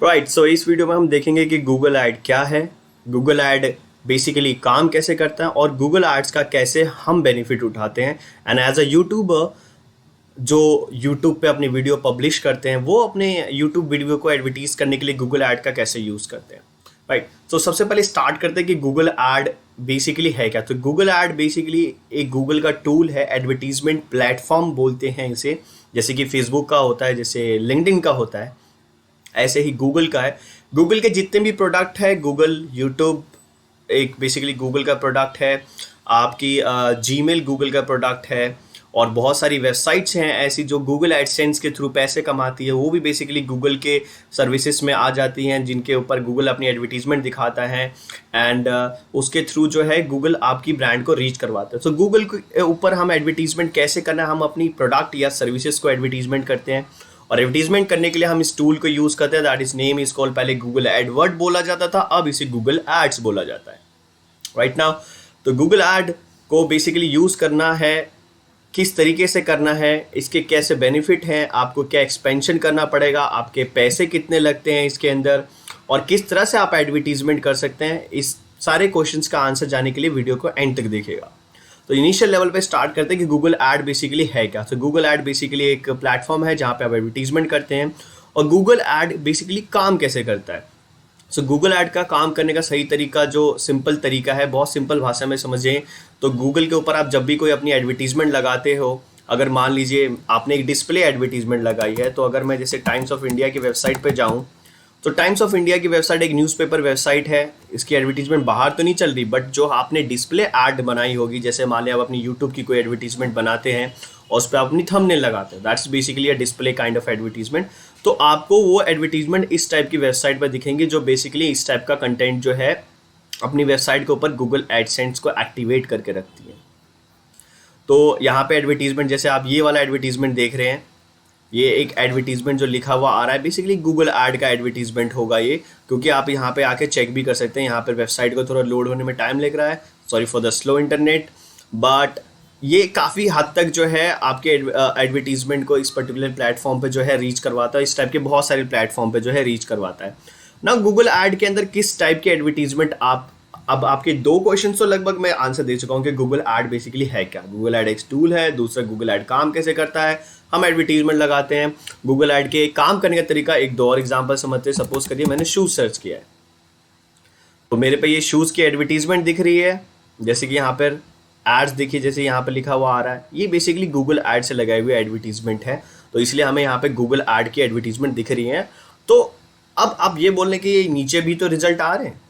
Right, सो इस video में हम देखेंगे कि गूगल ऐड क्या है, गूगल ऐड बेसिकली काम कैसे करता है और गूगल एड्स का कैसे हम बेनिफिट उठाते हैं। एंड एज अ यूट्यूबर जो यूट्यूब पे अपनी वीडियो पब्लिश करते हैं, वो अपने यूट्यूब वीडियो को एडवर्टीज करने के लिए गूगल ऐड का कैसे यूज़ करते हैं। राइट, तो सबसे पहले स्टार्ट करते हैं कि गूगल ऐड बेसिकली है क्या। तो गूगल ऐड बेसिकली एक गूगल का टूल है, एडवर्टीजमेंट प्लेटफॉर्म बोलते हैं इसे। जैसे कि फेसबुक का होता है, जैसे लिंक्डइन का होता है, ऐसे ही गूगल का है। गूगल के जितने भी प्रोडक्ट है, गूगल यूट्यूब एक बेसिकली गूगल का प्रोडक्ट है, आपकी जीमेल गूगल का प्रोडक्ट है, और बहुत सारी वेबसाइट्स हैं ऐसी जो गूगल एडसेंस के थ्रू पैसे कमाती है, वो भी बेसिकली गूगल के सर्विसेज में आ जाती हैं, जिनके ऊपर गूगल अपनी एडवर्टीजमेंट दिखाता है। एंड उसके थ्रू जो है गूगल आपकी ब्रांड को रीच करवाता है। तो गूगल के ऊपर हम एडवर्टीजमेंट कैसे करना है, हम अपनी प्रोडक्ट या सर्विसेज को एडवर्टीजमेंट करते हैं, और एडवर्टीजमेंट करने के लिए हम इस टूल को यूज़ करते हैं। That is name is called, पहले गूगल एडवर्ड बोला जाता था, अब इसे गूगल एड्स बोला जाता है राइट नाउ। तो गूगल ऐड को बेसिकली यूज़ करना है, किस तरीके से करना है, इसके कैसे बेनिफिट हैं, आपको क्या एक्सपेंशन करना पड़ेगा, आपके पैसे कितने लगते हैं इसके अंदर, और किस तरह से आप एडवर्टीजमेंट कर सकते हैं, इस सारे क्वेश्चंस का आंसर जाने के लिए वीडियो को एंड तक देखिएगा। तो इनिशियल लेवल पे स्टार्ट करते हैं कि गूगल ऐड बेसिकली है क्या। तो गूगल ऐड बेसिकली एक प्लेटफॉर्म है जहाँ पे आप एडवर्टीजमेंट करते हैं, और गूगल ऐड बेसिकली काम कैसे करता है। सो गूगल ऐड का काम करने का सही तरीका, जो सिंपल तरीका है, बहुत सिंपल भाषा में समझें तो गूगल के ऊपर आप जब भी कोई अपनी एडवर्टीजमेंट लगाते हो, अगर मान लीजिए आपने एक डिस्प्ले एडवर्टीजमेंट लगाई है, तो अगर मैं जैसे टाइम्स ऑफ इंडिया की वेबसाइट पे जाऊं, तो टाइम्स ऑफ इंडिया की वेबसाइट एक न्यूज़पेपर वेबसाइट है, इसकी एडवर्टीजमेंट बाहर तो नहीं चल रही, बट जो आपने डिस्प्ले ऐड बनाई होगी, जैसे मान लिया आप अपनी यूट्यूब की कोई एडवर्टीजमेंट बनाते हैं और उस पर अपनी थंबनेल लगाते हैं, that's basically a display kind of advertisement. तो आपको वो एडवर्टीजमेंट इस टाइप की वेबसाइट पर दिखेंगे, जो बेसिकली इस टाइप का कंटेंट जो है अपनी वेबसाइट के ऊपर गूगल एडसेंस को एक्टिवेट करके रखती है। तो यहाँ पे एडवर्टीजमेंट, जैसे आप ये वाला एडवर्टीजमेंट देख रहे हैं, ये एक एडवर्टीजमेंट जो लिखा हुआ आ रहा है, बेसिकली गूगल ऐड का एडवर्टीजमेंट होगा ये, क्योंकि आप यहाँ पे आके चेक भी कर सकते हैं। यहाँ पर वेबसाइट को थोड़ा लोड होने में टाइम लग रहा है, sorry for the slow internet, but ये काफ़ी हद तक जो है आपके एडवर्टीजमेंट को इस पर्टिकुलर प्लेटफॉर्म पे जो है रीच करवाता है। इस टाइप के बहुत सारे प्लेटफॉर्म पे जो है रीच करवाता है ना। गूगल ऐड के अंदर किस टाइप के एडवर्टीजमेंट आप, अब आपके दो क्वेश्चन तो लगभग मैं आंसर दे चुका हूँ कि गूगल ऐड बेसिकली है क्या। गूगल ऐड एक टूल है, दूसरा गूगल ऐड काम कैसे करता है, हम एडवर्टीजमेंट लगाते हैं। गूगल ऐड के काम करने का तरीका, एक दो और एग्जाम्पल समझते हैं। सपोज करिए मैंने शूज सर्च किया है, तो मेरे पे ये शूज़ की एडवर्टीजमेंट दिख रही है, जैसे कि यहाँ पर एड्स देखिए, जैसे यहाँ पे लिखा हुआ आ रहा है, ये बेसिकली गूगल ऐड से लगाई हुई एडवर्टीजमेंट है, तो इसलिए हमें यहाँ पे गूगल ऐड की एडवर्टीजमेंट दिख रही है। तो अब आप ये बोल रहे कि ये नीचे भी तो रिजल्ट आ रहे हैं,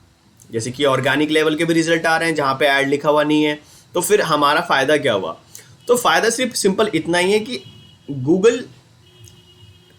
जैसे कि ऑर्गेनिक लेवल के भी रिजल्ट आ रहे हैं जहाँ पे ऐड लिखा हुआ नहीं है, तो फिर हमारा फ़ायदा क्या हुआ। तो फ़ायदा सिर्फ सिंपल इतना ही है कि गूगल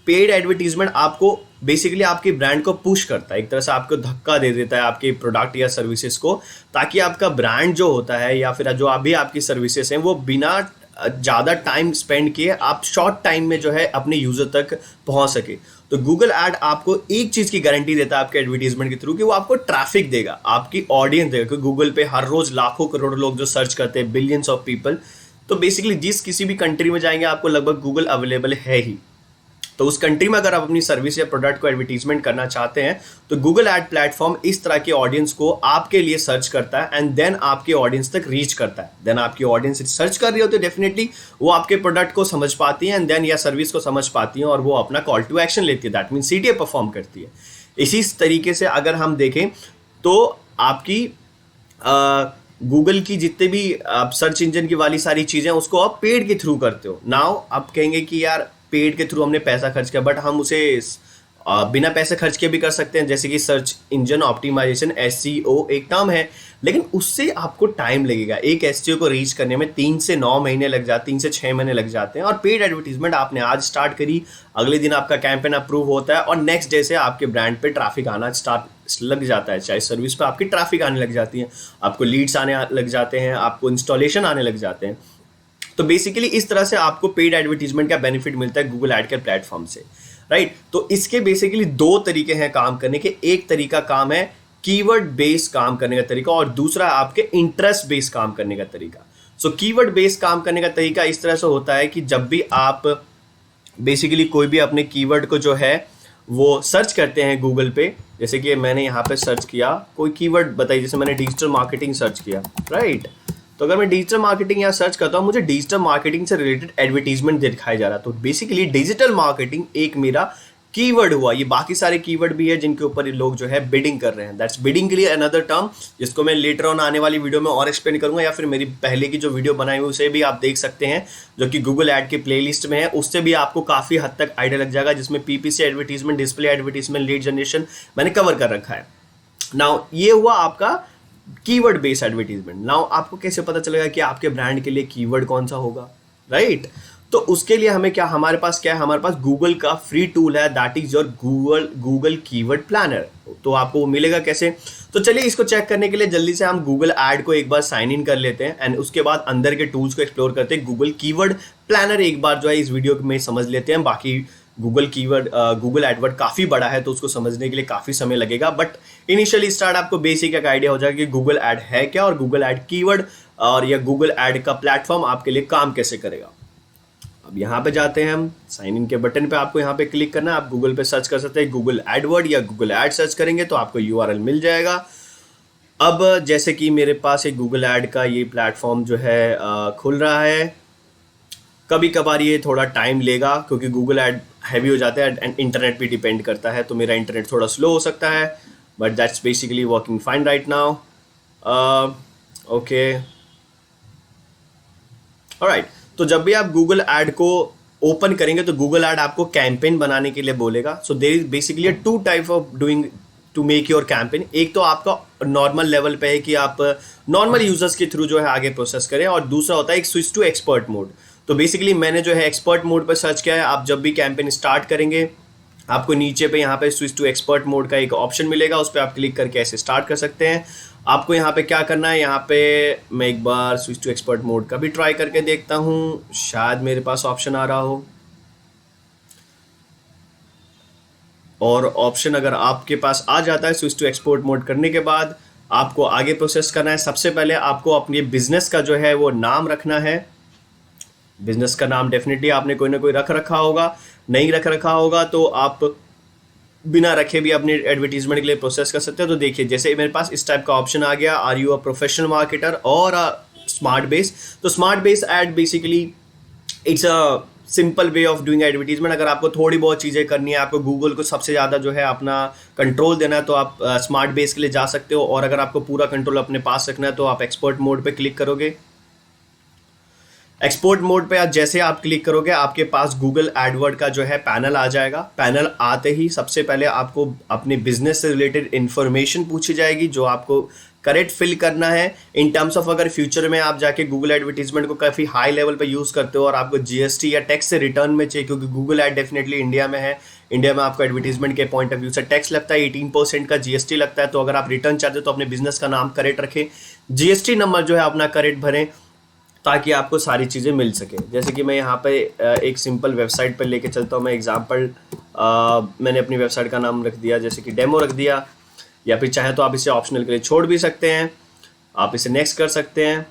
पेड एडवर्टीजमेंट आपको बेसिकली आपके ब्रांड को पुश करता है, एक तरह से आपको धक्का दे देता है आपके प्रोडक्ट या सर्विसेज को, ताकि आपका ब्रांड जो होता है या फिर जो अभी आपकी सर्विसेज हैं, वो बिना ज़्यादा टाइम स्पेंड किए आप शॉर्ट टाइम में जो है अपने यूज़र तक पहुंच सके। तो गूगल ऐड आपको एक चीज़ की गारंटी देता है आपके एडवर्टीजमेंट के थ्रू, कि वो आपको ट्रैफिक देगा, आपकी ऑडियंस देगा, क्योंकि गूगल पे हर रोज़ लाखों करोड़ लोग जो सर्च करते हैं, बिलियंस ऑफ पीपल। तो बेसिकली जिस किसी भी कंट्री में जाएंगे आपको लगभग गूगल अवेलेबल है ही। तो उस कंट्री में अगर आप अपनी सर्विस या प्रोडक्ट को एडवर्टीजमेंट करना चाहते हैं, तो गूगल ऐड प्लेटफॉर्म इस तरह के ऑडियंस को आपके लिए सर्च करता है एंड देन आपके ऑडियंस तक रीच करता है। देन आपकी ऑडियंस सर्च कर रही हो तो डेफिनेटली वो आपके प्रोडक्ट को समझ पाती है एंड देन या सर्विस को समझ पाती है, और वो अपना कॉल टू एक्शन लेती है, दैट मीन सीटीए परफॉर्म करती है। इसी तरीके से अगर हम देखें तो आपकी गूगल की जितने भी आप सर्च इंजन की वाली सारी चीज़ें, उसको आप पेड के थ्रू करते हो। नाउ आप कहेंगे कि यार पेड के थ्रू हमने पैसा खर्च किया, बट हम उसे बिना पैसे खर्च के भी कर सकते हैं, जैसे कि सर्च इंजन ऑप्टिमाइजेशन, एसईओ एक टर्म है, लेकिन उससे आपको टाइम लगेगा। एक एसईओ को रीच करने में 3 से 9 महीने लग जाते हैं, 3 से 6 महीने लग जाते हैं। और पेड एडवर्टीजमेंट आपने आज स्टार्ट करी, अगले दिन आपका कैंपेन अप्रूव होता है और नेक्स्ट डे से आपके ब्रांड पे ट्रैफिक आना स्टार्ट लग जाता है, चाहे सर्विस पे आपकी ट्रैफिक आने लग जाती है, आपको लीड्स आने लग जाते हैं, आपको इंस्टॉलेशन आने लग जाते हैं। तो बेसिकली इस तरह से आपको पेड एडवर्टीजमेंट का बेनिफिट मिलता है गूगल ऐड के प्लेटफॉर्म से, राइट। तो इसके बेसिकली दो तरीके हैं काम करने के। एक तरीका काम है कीवर्ड बेस्ड काम करने का तरीका, और दूसरा आपके इंटरेस्ट बेस्ड काम करने का तरीका। सो कीवर्ड बेस्ड काम करने का तरीका इस तरह से होता है कि जब भी आप बेसिकली कोई भी अपने कीवर्ड को जो है वो सर्च करते हैं गूगल पे, जैसे कि मैंने यहाँ पे सर्च किया कोई कीवर्ड बताइए, जैसे मैंने डिजिटल मार्केटिंग सर्च किया, राइट। तो अगर मैं डिजिटल मार्केटिंग यहाँ सर्च करता हूँ, मुझे डिजिटल मार्केटिंग से रिलेटेड एडवर्टीजमेंट दिखाया जा रहा है। तो बेसिकली डिजिटल मार्केटिंग एक मेरा कीवर्ड हुआ। ये बाकी सारे कीवर्ड भी है जिनके ऊपर ये लोग जो है बिडिंग कर रहे हैं। दैट्स बिडिंग के लिए अनदर टर्म, जिसको मैं लेटर ऑन आने वाली वीडियो में और एक्सप्लेन करूंगा, या फिर मेरी पहले की जो वीडियो बनाई हुई उसे भी आप देख सकते हैं, जो कि गूगल ऐड के प्लेलिस्ट में है। उससे भी आपको काफ़ी हद तक आइडिया लग जाएगा, जिसमें PPC advertisement, display advertisement, lead generation मैंने कवर कर रखा है। नाउ ये हुआ आपका कीवर्ड बेस्ड एडवर्टीजमेंट। नाउ आपको कैसे पता चलेगा कि आपके ब्रांड के लिए कीवर्ड कौन सा होगा, राइट। तो उसके लिए हमें क्या, हमारे पास क्या है, हमारे पास गूगल का फ्री टूल है, that is your Google keyword planner. तो आपको वो मिलेगा कैसे, तो चलिए इसको चेक करने के लिए जल्दी से हम गूगल ऐड को एक बार साइन इन कर लेते हैं, एंड उसके बाद अंदर के टूल्स को एक्सप्लोर करते हैं। गूगल कीवर्ड प्लानर एक बार जो है इस वीडियो में समझ लेते हैं। बाकी गूगल एडवर्ड काफ़ी बड़ा है, तो उसको समझने के लिए काफ़ी समय लगेगा, बट इनिशियली स्टार्ट आपको बेसिक एक आइडिया हो जाएगा कि गूगल ऐड है क्या, और गूगल ऐड कीवर्ड और या गूगल ऐड का प्लेटफॉर्म आपके लिए काम कैसे करेगा। अब यहाँ पे जाते हैं हम, साइन इन के बटन पे आपको यहाँ पे क्लिक करना है। आप गूगल पे सर्च कर सकते हैं गूगल एडवर्ड या गूगल ऐड सर्च करेंगे तो आपको यूआरएल मिल जाएगा। अब जैसे कि मेरे पास एक गूगल ऐड का ये प्लेटफॉर्म जो है खुल रहा है। कभी कभार ये थोड़ा टाइम लेगा क्योंकि गूगल ऐड हैवी हो जाता है एंड इंटरनेट भी डिपेंड करता है, तो मेरा इंटरनेट थोड़ा स्लो हो सकता है, but that's basically working fine right now. Okay, alright. तो जब भी आप गूगल ऐड को ओपन करेंगे तो गूगल ऐड आपको कैंपेन बनाने के लिए बोलेगा। So there is basically two type of doing to make your campaign. एक तो आपका नॉर्मल लेवल पे है कि आप नॉर्मल यूजर्स के थ्रू जो है आगे प्रोसेस करें, और दूसरा होता है एक स्विच टू एक्सपर्ट मोड। तो बेसिकली मैंने जो है एक्सपर्ट मोड पर सर्च किया है। आप जब भी कैंपेन स्टार्ट करेंगे आपको नीचे पे यहाँ पे स्विच टू एक्सपर्ट मोड का एक ऑप्शन मिलेगा, उस पर आप क्लिक करके ऐसे स्टार्ट कर सकते हैं। आपको यहाँ पे क्या करना है, यहाँ पे मैं एक बार स्विच टू एक्सपर्ट मोड का भी ट्राई करके देखता हूँ, शायद मेरे पास ऑप्शन आ रहा हो। और ऑप्शन अगर आपके पास आ जाता है स्विच टू एक्सपोर्ट मोड करने के बाद आपको आगे प्रोसेस करना है। सबसे पहले आपको अपने बिजनेस का जो है वो नाम रखना है। बिजनेस का नाम डेफिनेटली आपने कोई ना कोई रख रखा होगा, नहीं रख रखा होगा तो आप बिना रखे भी अपने एडवर्टीजमेंट के लिए प्रोसेस कर सकते हो। तो देखिए जैसे मेरे पास इस टाइप का ऑप्शन आ गया, are you a professional marketer और स्मार्ट बेस। तो smart base ad basically it's a simple way of doing advertisement. अगर आपको थोड़ी बहुत चीज़ें करनी है, आपको गूगल को सबसे ज़्यादा जो है अपना कंट्रोल देना है, तो आप स्मार्ट बेस के लिए जा सकते हो। और अगर आपको पूरा कंट्रोल अपने पास रखना है तो आप एक्सपर्ट मोड पे क्लिक करोगे। एक्सपोर्ट मोड पे जैसे आप क्लिक करोगे आपके पास गूगल एडवर्ड का जो है पैनल आ जाएगा। पैनल आते ही सबसे पहले आपको अपने बिजनेस से रिलेटेड इंफॉर्मेशन पूछी जाएगी जो आपको करेक्ट फिल करना है इन टर्म्स ऑफ अगर फ्यूचर में आप जाके गूगल एडवर्टीजमेंट को काफ़ी हाई लेवल पे यूज़ करते हो और आपको जीएसटी या टैक्स से रिटर्न में चाहिए, क्योंकि गूगल ऐड डेफिनेटली इंडिया में है। इंडिया में आपको एडवर्टीजमेंट के पॉइंट ऑफ व्यू से टैक्स लगता है, 18% का जीएसटी लगता है। तो अगर आप रिटर्न चाहते हो तो अपने बिजनेस का नाम करेक्ट रखें, जीएसटी नंबर जो है अपना करेक्ट भरें ताकि आपको सारी चीज़ें मिल सके। जैसे कि मैं यहाँ पे एक सिंपल वेबसाइट पर लेके चलता हूँ। मैं एग्जांपल मैंने अपनी वेबसाइट का नाम रख दिया जैसे कि डेमो रख दिया, या फिर चाहे तो आप इसे ऑप्शनल के लिए छोड़ भी सकते हैं, आप इसे नेक्स्ट कर सकते हैं,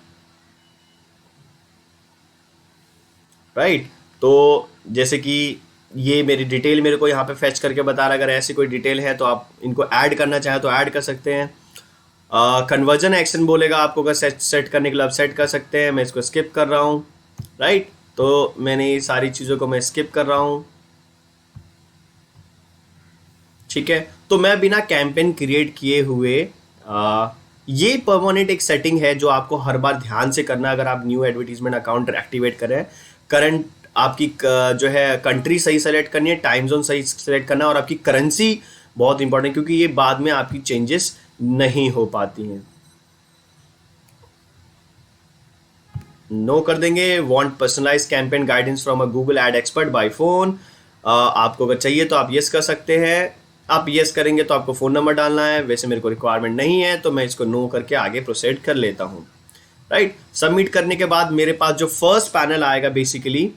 राइट। तो जैसे कि ये मेरी डिटेल मेरे को यहाँ पे फेच करके बता रहा है। अगर ऐसी कोई डिटेल है तो आप इनको ऐड करना चाहें तो ऐड कर सकते हैं। कन्वर्जन एक्शन बोलेगा आपको, अगर सेट करने के लिए आप सेट कर सकते हैं। मैं इसको स्किप कर रहा हूँ, राइट। तो मैंने ये सारी चीज़ों को मैं स्किप कर रहा हूँ, ठीक है। तो मैं बिना कैंपेन क्रिएट किए हुए ये परमानेंट एक सेटिंग है जो आपको हर बार ध्यान से करना है अगर आप न्यू एडवर्टीजमेंट अकाउंट एक्टिवेट करें। करंट आपकी जो है कंट्री सही सेलेक्ट करनी है, टाइम जोन सही सेलेक्ट करना है, और आपकी करेंसी बहुत इंपॉर्टेंट, क्योंकि ये बाद में आपकी चेंजेस नहीं हो पाती हैं। नो कर देंगे। Want personalize campaign guidance from a Google ad expert by phone. आपको अगर चाहिए तो आप यस कर सकते हैं। आप यस करेंगे तो आपको फ़ोन नंबर डालना है। वैसे मेरे को रिक्वायरमेंट नहीं है तो मैं इसको नो करके आगे प्रोसीड कर लेता हूँ, राइट। सबमिट करने के बाद मेरे पास जो फर्स्ट पैनल आएगा बेसिकली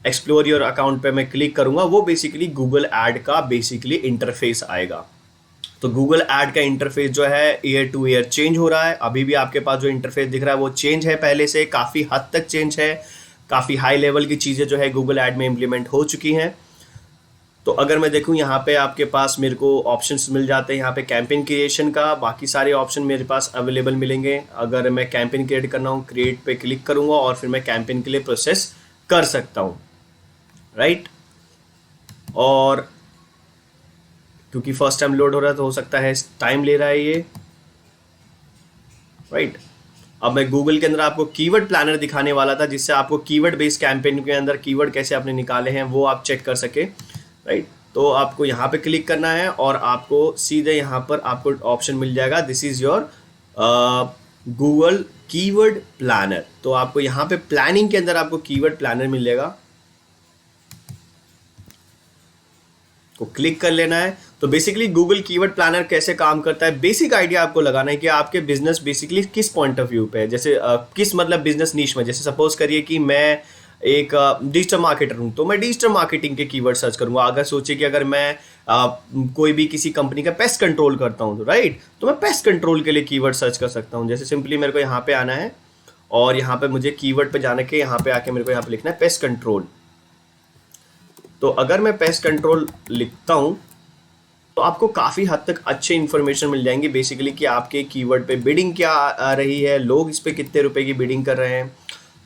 एक्सप्लोर योर अकाउंट पे मैं क्लिक करूंगा, वो बेसिकली गूगल ऐड का बेसिकली इंटरफेस आएगा। तो गूगल ऐड का इंटरफेस जो है ईयर टू ईयर चेंज हो रहा है। अभी भी आपके पास जो इंटरफेस दिख रहा है वो चेंज है, पहले से काफ़ी हद तक चेंज है। काफ़ी हाई लेवल की चीज़ें जो है गूगल ऐड में इम्प्लीमेंट हो चुकी हैं। तो अगर मैं देखूं यहाँ पे आपके पास मेरे को ऑप्शंस मिल जाते हैं, यहाँ पे कैंपेन क्रिएशन का बाकी सारे ऑप्शन मेरे पास अवेलेबल मिलेंगे। अगर मैं कैंपेन क्रिएट करना हूँ, क्रिएट पे क्लिक करूंगा और फिर मैं कैंपेन के लिए प्रोसेस कर सकता हूँ, राइट। और क्योंकि फर्स्ट टाइम लोड हो रहा है तो हो सकता है टाइम ले रहा है ये, राइट। अब मैं गूगल के अंदर आपको कीवर्ड प्लानर दिखाने वाला था, जिससे आपको कीवर्ड बेस्ड कैंपेन के अंदर कीवर्ड कैसे आपने निकाले हैं वो आप चेक कर सके, राइट। तो आपको यहाँ पे क्लिक करना है और आपको सीधे यहाँ पर आपको ऑप्शन मिल जाएगा, this is your Google keyword planner. तो आपको यहाँ पे प्लानिंग के अंदर आपको कीवर्ड प्लानर मिल जाएगा, को क्लिक कर लेना है। तो बेसिकली गूगल कीवर्ड प्लानर कैसे काम करता है, बेसिक आइडिया आपको लगाना है कि आपके बिजनेस बेसिकली किस पॉइंट ऑफ व्यू पे है, जैसे किस मतलब बिजनेस नीश में। जैसे सपोज करिए कि मैं एक डिजिटल मार्केटर हूँ, तो मैं डिजिटल मार्केटिंग के कीवर्ड सर्च करूंगा। अगर सोचिए कि अगर मैं कोई भी किसी कंपनी का पेस्ट कंट्रोल करता हूँ, तो राइट, तो मैं पेस्ट कंट्रोल के लिए कीवर्ड सर्च कर सकता हूँ। जैसे सिंपली मेरे को यहाँ पे आना है और यहाँ पे मुझे कीवर्ड पे जाने के यहाँ पे आके मेरे को यहाँ पे लिखना है पेस्ट कंट्रोल। तो अगर मैं पेस्ट कंट्रोल लिखता हूँ तो आपको काफ़ी हद तक अच्छे इन्फॉर्मेशन मिल जाएंगे बेसिकली कि आपके कीवर्ड पे बिडिंग क्या आ रही है, लोग इस पे कितने रुपए की बिडिंग कर रहे हैं,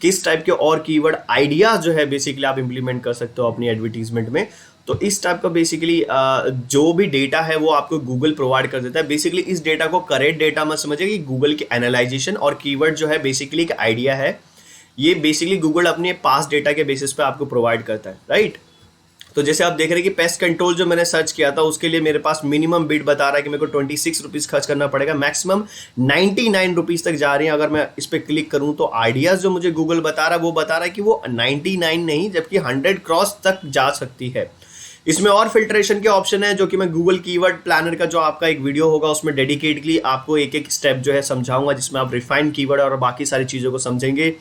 किस टाइप के और कीवर्ड आइडियाज जो है बेसिकली आप इंप्लीमेंट कर सकते हो अपनी एडवर्टीजमेंट में। तो इस टाइप का बेसिकली जो भी डेटा है वो आपको गूगल प्रोवाइड कर देता है। बेसिकली इस डेटा को करेक्ट डेटा मत समझिए कि गूगल की एनालाइजेशन और कीवर्ड जो है बेसिकली एक आइडिया है, ये बेसिकली गूगल अपने पास डेटा के बेसिस पे आपको प्रोवाइड करता है, राइट। तो जैसे आप देख रहे हैं कि पेस्ट कंट्रोल जो मैंने सर्च किया था उसके लिए मेरे पास मिनिमम बिड बता रहा है कि मेरे को 26 रुपीज़ खर्च करना पड़ेगा, मैक्सिमम 99 रुपीज़ तक जा रही है। अगर मैं इस पर क्लिक करूं तो आइडियाज़ जो मुझे गूगल बता रहा है वो बता रहा है कि वो 99 नहीं जबकि 100 क्रॉस तक जा सकती है। इसमें और फिल्ट्रेशन के ऑप्शन है जो कि मैं गूगल कीवर्ड प्लानर का जो आपका एक वीडियो होगा उसमें डेडिकेटली आपको एक एक स्टेप जो है समझाऊंगा, जिसमें आप रिफाइंड कीवर्ड और बाकी सारी चीज़ों को समझेंगे।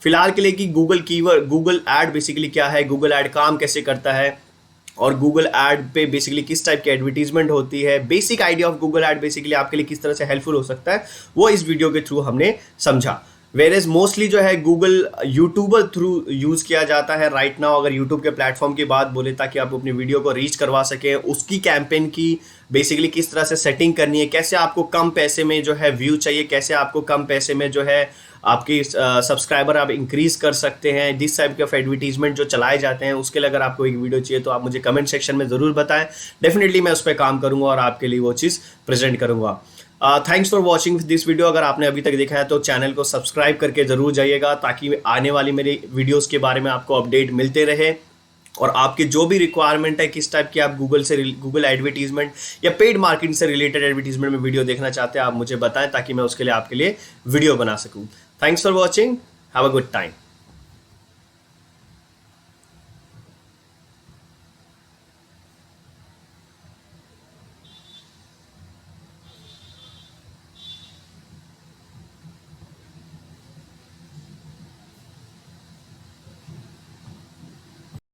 फिलहाल के लिए कि गूगल ऐड बेसिकली क्या है, गूगल ऐड काम कैसे करता है और गूगल ऐड पे बेसिकली किस टाइप की एडवर्टीजमेंट होती है, basic idea of Google add basically आपके लिए किस तरह से हेल्पफुल हो सकता है, वो इस वीडियो के थ्रू हमने समझा। वेरेज मोस्टली जो है गूगल यूट्यूबर थ्रू यूज़ किया जाता है राइट नाउ। अगर यूट्यूब के प्लेटफॉर्म की बात बोले ताकि आप अपनी वीडियो को रीच करवा सकें, उसकी कैंपेन की बेसिकली किस तरह से सेटिंग करनी है, कैसे आपको कम पैसे में जो है व्यू चाहिए, कैसे आपको कम पैसे में जो है आपकी सब्सक्राइबर आप इंक्रीज कर सकते हैं, जिस टाइप के एडवर्टीजमेंट जो चलाए जाते हैं उसके लिए अगर आपको एक वीडियो चाहिए तो आप मुझे कमेंट सेक्शन में ज़रूर बताएं। डेफिनेटली मैं उस पर काम करूंगा और आपके लिए वो चीज़ प्रेजेंट करूंगा। Thanks for watching this video. अगर आपने अभी तक देखा है तो चैनल को सब्सक्राइब करके ज़रूर जाइएगा ताकि आने वाली मेरी वीडियोज़ के बारे में आपको अपडेट मिलते रहे। और आपके जो भी रिक्वायरमेंट है, किस टाइप की आप गूगल एडवर्टीजमेंट या पेड मार्केटिंग से रिलेटेड एडवर्टीजमेंट में वीडियो देखना चाहते हैं, आप मुझे बताएं ताकि मैं उसके लिए आपके लिए वीडियो बना सकूं। Thanks for watching, have a good time.